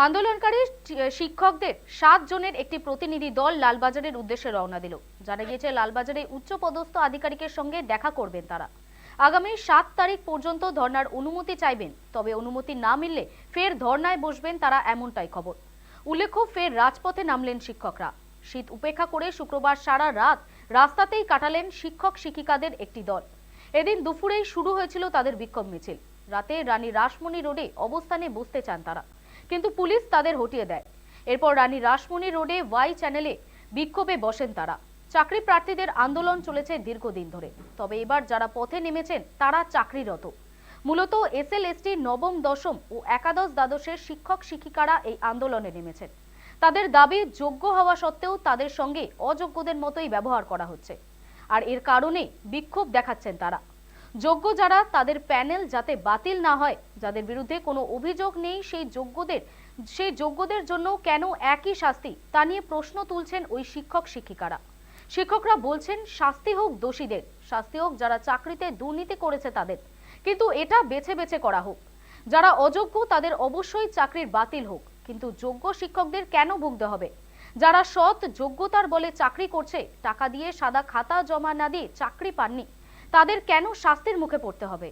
আন্দোলনকারী শিক্ষকদের 7 জনের একটি প্রতিনিধি দল লালবাজারের উদ্দেশ্যে রওনা দিল। জানা গিয়েছে লালবাজারে উচ্চপদস্থ আধিকারিকের সঙ্গে দেখা করবেন তারা। আগামী 7 তারিখ পর্যন্ত ধর্নার অনুমতি চাইবেন, তবে অনুমতি না মিললে ফের ধর্নায় বসবেন তারা, এমনটাই খবর। উল্লেখ্য, ফের রাজপথে নামলেন শিক্ষকরা। শীত উপেক্ষা করে শুক্রবার সারা রাত রাস্তাতেই কাটালেন শিক্ষক শিক্ষিকাদের একটি দল। এদিন দুপুরেই শুরু হয়েছিল তাদের বিক্ষোভ মিছিল। রাতে রানী রাসমণি রোডে অবস্থানে বসতে চান তারা, কিন্তু পুলিশ তাদের হটিয়ে দেয়। এরপর রানী রাসমণি রোডে ওয়াই চ্যানেলে বিক্ষোভে বসেন তারা। চাকরি প্রার্থীদের আন্দোলন চলেছে দীর্ঘদিন ধরে, তবে এবার যারা পথে নেমেছেন তারা চাকরিরত। মূলত এসএলএসটি নবম, দশম ও একাদশ দ্বাদশের শিক্ষক শিক্ষিকারা এই আন্দোলনে নেমেছেন। তাদের দাবি, যোগ্য হওয়া সত্ত্বেও তাদের সঙ্গে অযোগ্যদের মতোই ব্যবহার করা হচ্ছে, আর এর কারণে বিক্ষোভ দেখাচ্ছেন তারা। যোগ্য যারা, তাদের প্যানেল যাতে বাতিল না হয়। যাদের বিরুদ্ধে কোনো অভিযোগ নেই সেই যোগ্যদের জন্য কেন একই শাস্তি, তা নিয়ে প্রশ্ন তুলছেন ওই শিক্ষক শিক্ষিকারা। শিক্ষকরা বলছেন, শাস্তি হোক দোষীদের, শাস্তি হোক যারা চাকরিতে দুর্নীতি করেছে তাদের, কিন্তু এটা বেছে বেছে করা হোক। যারা অযোগ্য তাদের অবশ্যই চাকরির বাতিল হোক, কিন্তু যোগ্য শিক্ষকদের কেন ভুগতে হবে? যারা সৎ যোগ্যতার বলে চাকরি করছে, টাকা দিয়ে সাদা খাতা জমা না দিয়ে চাকরি পাননি, তাদের কেন শাস্তির মুখে পড়তে হবে?